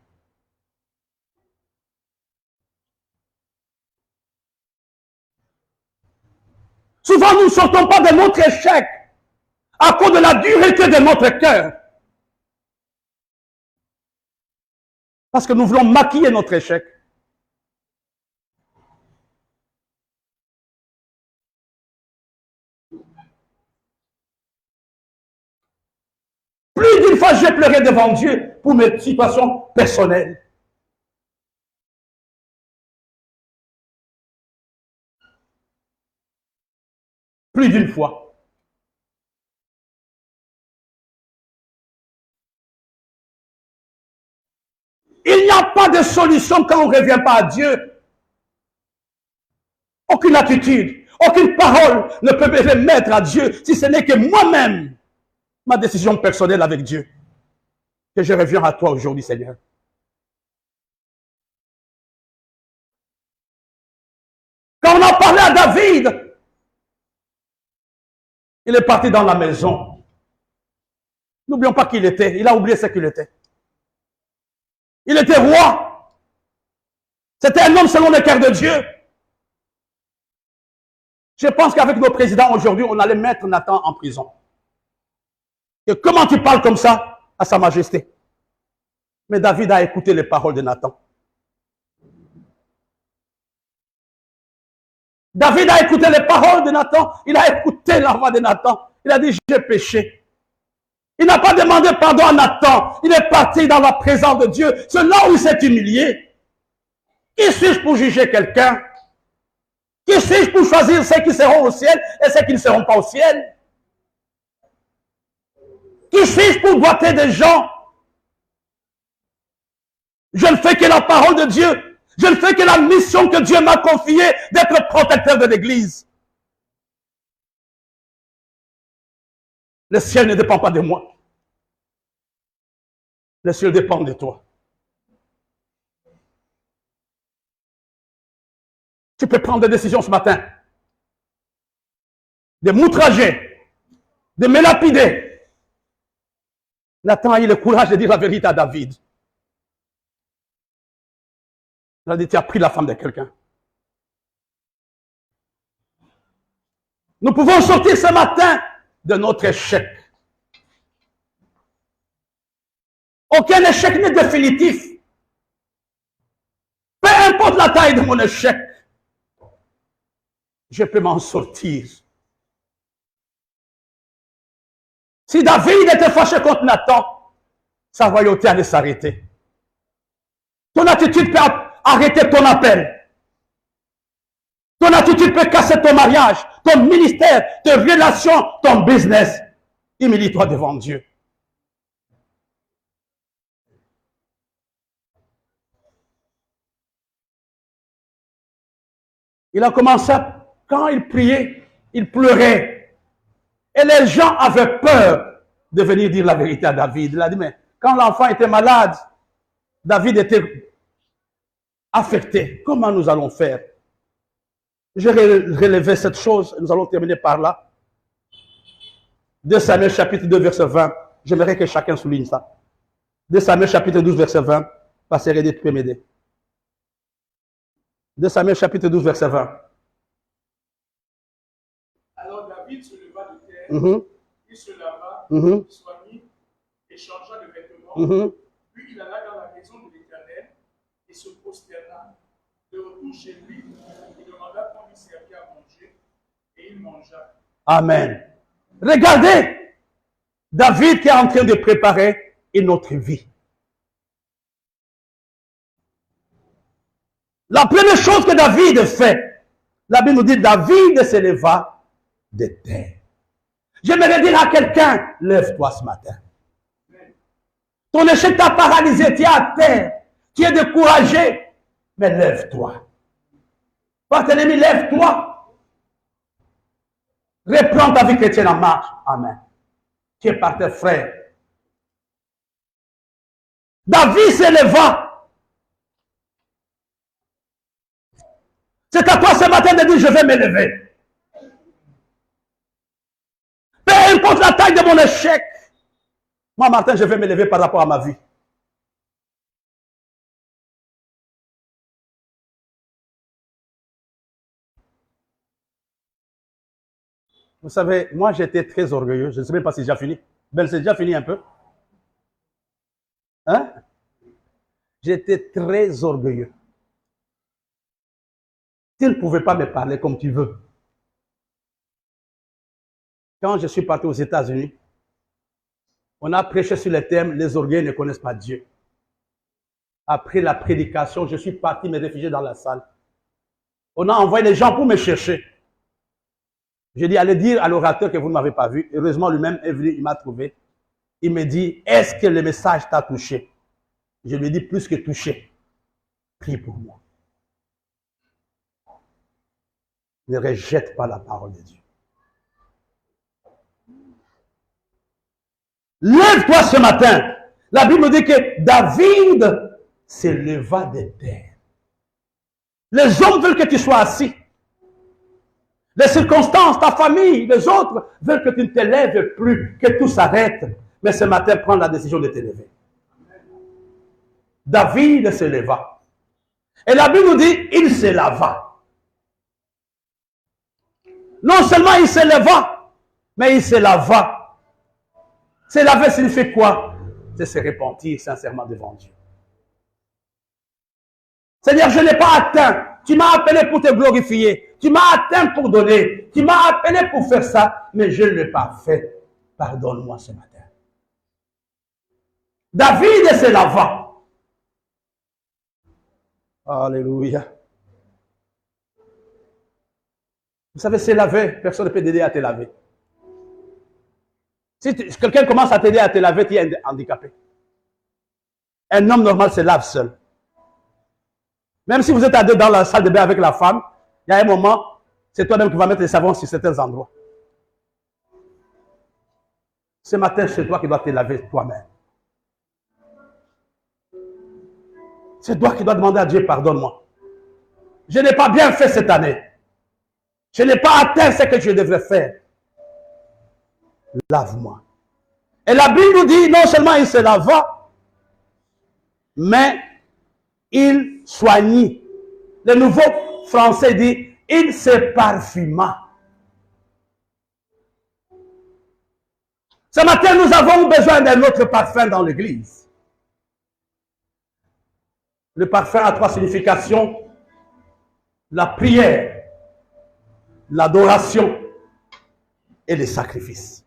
Souvent, nous ne sortons pas de notre échec à cause de la dureté de notre cœur. Parce que nous voulons maquiller notre échec. Plus d'une fois, j'ai pleuré devant Dieu pour mes situations personnelles. Plus d'une fois. Il n'y a pas de solution quand on ne revient pas à Dieu. Aucune attitude, aucune parole ne peut me remettre à Dieu si ce n'est que moi-même, ma décision personnelle avec Dieu. Que je reviens à toi aujourd'hui, Seigneur. Quand on a parlé à David, il est parti dans la maison. N'oublions pas qui il était. Il a oublié ce qu'il était. Il était roi. C'était un homme selon le cœur de Dieu. Je pense qu'avec nos présidents aujourd'hui, on allait mettre Nathan en prison. Et comment tu parles comme ça à sa majesté. Mais David a écouté les paroles de Nathan. David a écouté les paroles de Nathan. Il a écouté la voix de Nathan. Il a dit, j'ai péché. Il n'a pas demandé pardon à Nathan. Il est parti dans la présence de Dieu. C'est là où il s'est humilié. Qui suis-je pour juger quelqu'un? Qui suis-je pour choisir ceux qui seront au ciel et ceux qui ne seront pas au ciel? Qui suis-je pour boiter des gens? Je ne fais que la parole de Dieu. Je ne fais que la mission que Dieu m'a confiée d'être protecteur de l'Église. Le ciel ne dépend pas de moi. Le ciel dépend de toi. Tu peux prendre des décisions ce matin. De m'outrager. De me lapider. Nathan a eu le courage de dire la vérité à David. Il a dit, tu as pris la femme de quelqu'un. Nous pouvons sortir ce matin de notre échec. Aucun échec n'est définitif. Peu importe la taille de mon échec, je peux m'en sortir. Si David était fâché contre Nathan, sa royauté allait s'arrêter. Ton attitude peut arrêter ton appel. Ton attitude peut casser ton mariage, ton ministère, tes relations, ton business. Humilie-toi devant Dieu. Il a commencé, quand il priait, il pleurait. Et les gens avaient peur de venir dire la vérité à David. Il a dit, mais quand l'enfant était malade, David était affecté. Comment nous allons faire? J'ai relevé cette chose, nous allons terminer par là. 2 Samuel chapitre 2 verset 20. J'aimerais que chacun souligne ça. 2 Samuel chapitre 12 verset 20. Pasteur Edith, tu peux m'aider. 2 Samuel chapitre 12 verset 20. Alors David se leva de terre, il se lava, soignit, et changea de vêtements. Puis il alla dans la maison de l'Éternel et se prosterna. De retour chez lui, il demanda qu'on lui servît à manger, et il mangea. Amen. Regardez, David qui est en train de préparer une autre vie. La première chose que David fait, la Bible nous dit, David se leva de terre. J'aimerais dire à quelqu'un, lève-toi ce matin. Ton échec t'a paralysé, tu es à terre, tu es découragé, mais lève-toi. Barthélemy, lève-toi. Reprends ta vie chrétienne en marche. Amen. Tu es par tes frères. David se leva. C'est à toi ce matin de dire, je vais me lever. Peu importe la taille de mon échec. Moi, Martin, je vais me lever par rapport à ma vie. Vous savez, moi, j'étais très orgueilleux. Je ne sais même pas si j'ai fini. Ben, c'est déjà fini un peu. Hein? J'étais très orgueilleux. Tu ne pouvais pas me parler comme tu veux. Quand je suis parti aux États-Unis, on a prêché sur le thème « Les orgueils ne connaissent pas Dieu ». Après la prédication, je suis parti me réfugier dans la salle. On a envoyé les gens pour me chercher. J'ai dit, allez dire à l'orateur que vous ne m'avez pas vu. Heureusement, lui-même est venu, il m'a trouvé. Il me dit, est-ce que le message t'a touché? Je lui ai dit, plus que touché. Prie pour moi. Ne rejette pas la parole de Dieu. Lève-toi ce matin. La Bible dit que David se leva de terre. Les hommes veulent que tu sois assis. Les circonstances, ta famille, les autres veulent que tu ne te lèves plus, que tout s'arrête. Mais ce matin, prends la décision de te lever. David se leva. Et la Bible nous dit, il se lava. Non seulement il se leva, mais il se lava. Se laver signifie quoi? c'est se repentir sincèrement devant Dieu. Seigneur, je n'ai pas atteint. Tu m'as appelé pour te glorifier. Tu m'as atteint pour donner. Tu m'as appelé pour faire ça, mais je ne l'ai pas fait. Pardonne-moi ce matin. David se lava. Alléluia. Vous savez, se laver, personne ne peut t'aider à te laver. Si quelqu'un commence à t'aider à te laver, tu es handicapé. Un homme normal se lave seul. Même si vous êtes à deux dans la salle de bain avec la femme, il y a un moment, c'est toi-même qui vas mettre les savons sur certains endroits. Ce matin, c'est toi qui dois te laver toi-même. C'est toi qui dois demander à Dieu, pardonne-moi. Je n'ai pas bien fait cette année. Je n'ai pas atteint ce que je devrais faire. Lave-moi. Et la Bible nous dit, non seulement il se lava, mais il soignit. Le nouveau français dit, il se parfuma. Ce matin, nous avons besoin d'un autre parfum dans l'église. Le parfum a trois significations. La prière, l'adoration et le sacrifice.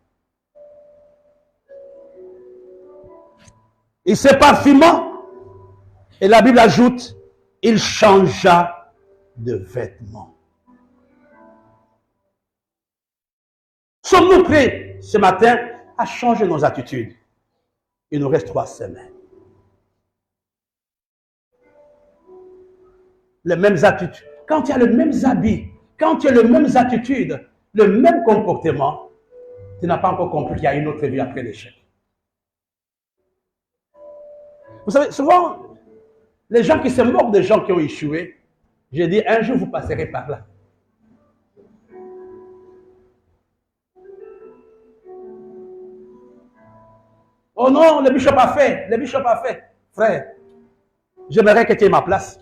Il se parfuma et la Bible ajoute, il changea de vêtements. Sommes-nous prêts ce matin à changer nos attitudes? Il nous reste 3 semaines. Les mêmes attitudes. Quand tu as les mêmes habits, quand tu as les mêmes attitudes, le même comportement, tu n'as pas encore compris qu'il y a une autre vie après l'échec. Vous savez, souvent, les gens qui se moquent des gens qui ont échoué, j'ai dit, un jour vous passerez par là. Oh non, le bishop a fait, le bishop a fait. Frère, j'aimerais que tu aies ma place.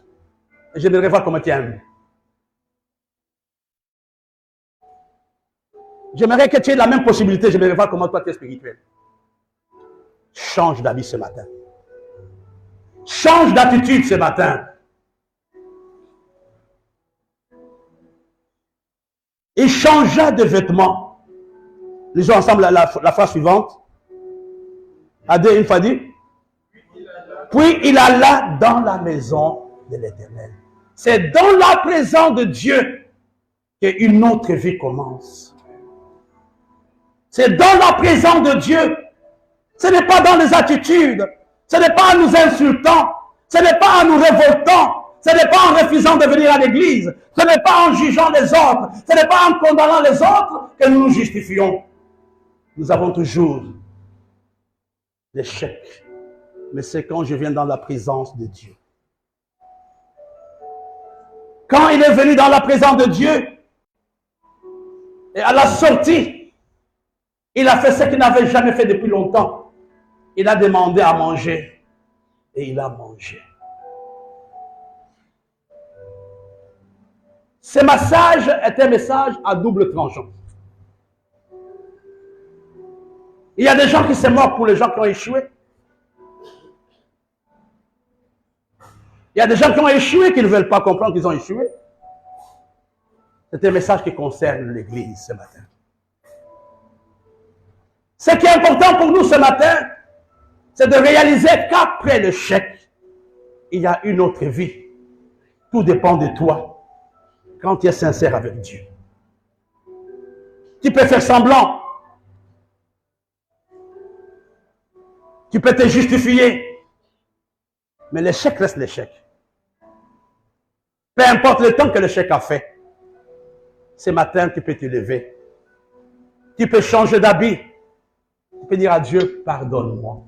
J'aimerais voir comment tu aimes. J'aimerais que tu aies la même possibilité. J'aimerais voir comment toi tu es spirituel. Change d'habit ce matin. Change d'attitude ce matin. Il changea de vêtements. Lisons ensemble la phrase suivante. À deux, une fois dit. Puis il alla dans la maison de l'Éternel. C'est dans la présence de Dieu qu'une autre vie commence. C'est dans la présence de Dieu. Ce n'est pas dans les attitudes. Ce n'est pas en nous insultant. Ce n'est pas en nous révoltant. Ce n'est pas en refusant de venir à l'église. Ce n'est pas en jugeant les autres. Ce n'est pas en condamnant les autres que nous nous justifions. Nous avons toujours l'échec. Mais c'est quand je viens dans la présence de Dieu. Quand il est venu dans la présence de Dieu, et à la sortie, il a fait ce qu'il n'avait jamais fait depuis longtemps. Il a demandé à manger et il a mangé. Ce message est un message à double tranchant. Il y a des gens qui se moquent pour les gens qui ont échoué. Il y a des gens qui ont échoué qui ne veulent pas comprendre qu'ils ont échoué. C'est un message qui concerne l'Église ce matin. Ce qui est important pour nous ce matin, c'est de réaliser qu'après l'échec, il y a une autre vie. Tout dépend de toi quand tu es sincère avec Dieu. Tu peux faire semblant. Tu peux te justifier. Mais l'échec reste l'échec. Peu importe le temps que l'échec a fait. Ce matin, tu peux te lever. Tu peux changer d'habit. Tu peux dire à Dieu, pardonne-moi.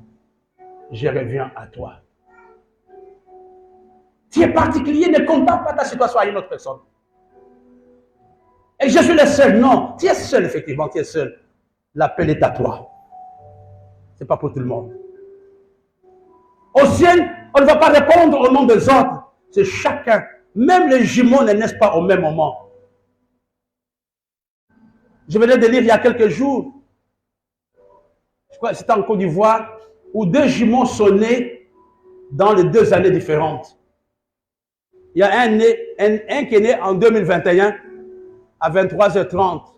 Je reviens à toi. Tu es particulier, ne compare pas ta situation à une autre personne. Et je suis le seul. Non, tu es seul, effectivement, tu es seul. L'appel est à toi. Ce n'est pas pour tout le monde. Au ciel, on ne va pas répondre au nom des autres. C'est chacun. Même les jumeaux ne naissent pas au même moment. Je venais de lire il y a quelques jours. Je crois que c'était en Côte d'Ivoire, où deux jumeaux sont nés dans les 2 années différentes. Il y a un qui est né en 2021 à 23h30.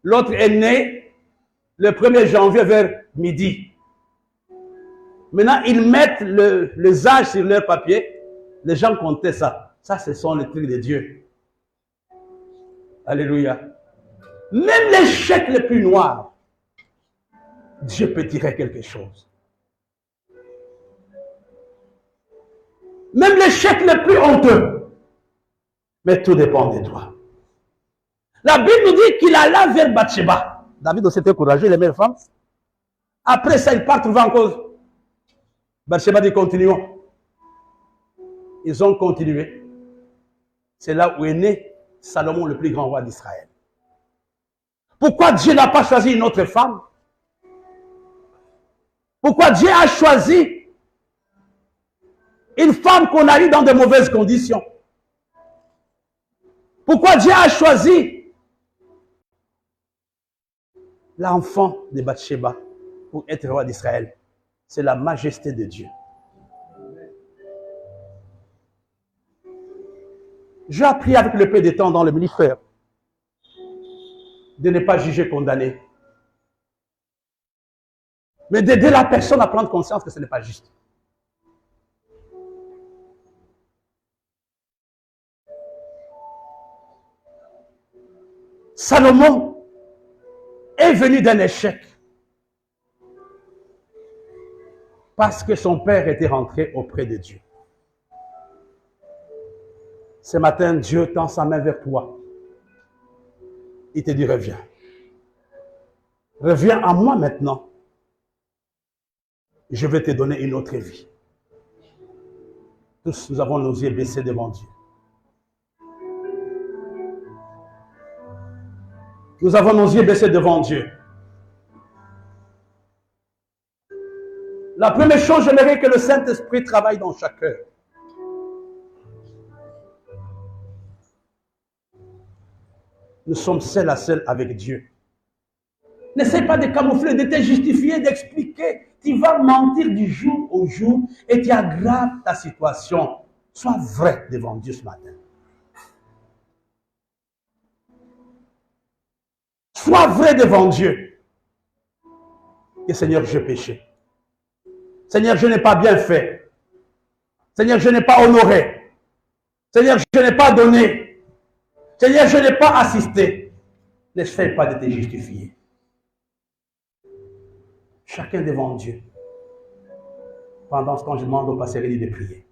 L'autre est né le 1er janvier vers midi. Maintenant, ils mettent les âges sur leur papier. Les gens comptaient ça. Ça, ce sont les trucs de Dieu. Alléluia. Même les chèques les plus noirs, Dieu peut tirer quelque chose. Même les chèques les plus honteux. Mais tout dépend de toi. La Bible nous dit qu'il alla vers Bathsheba. David aussi était courageux, il aimait les femmes. Après ça, il part trouver en cause. Bathsheba dit continuons. Ils ont continué. C'est là où est né Salomon, le plus grand roi d'Israël. Pourquoi Dieu n'a pas choisi une autre femme? Pourquoi Dieu a choisi une femme qu'on a eue dans de mauvaises conditions? Pourquoi Dieu a choisi l'enfant de Bathsheba pour être roi d'Israël? C'est la majesté de Dieu. J'ai appris avec le peu de temps dans le ministère de ne pas juger, condamner, mais d'aider la personne à prendre conscience que ce n'est pas juste. Salomon est venu d'un échec parce que son père était rentré auprès de Dieu. Ce matin, Dieu tend sa main vers toi. Il te dit, reviens. Reviens à moi maintenant. Je vais te donner une autre vie. Tous, nous avons nos yeux baissés devant Dieu. Nous avons nos yeux baissés devant Dieu. La première chose, j'aimerais que le Saint-Esprit travaille dans chaque cœur. Nous sommes seuls à seul avec Dieu. N'essaie pas de camoufler, de te justifier, d'expliquer. Tu vas mentir du jour au jour et tu aggraves ta situation. Sois vrai devant Dieu ce matin. Sois vrai devant Dieu. Et Seigneur, j'ai péché. Seigneur, je n'ai pas bien fait. Seigneur, je n'ai pas honoré. Seigneur, je n'ai pas donné. Seigneur, je n'ai pas assisté. N'essaie pas de te justifier. Chacun devant Dieu. Pendant ce temps, je demande au pasteur Elie de prier.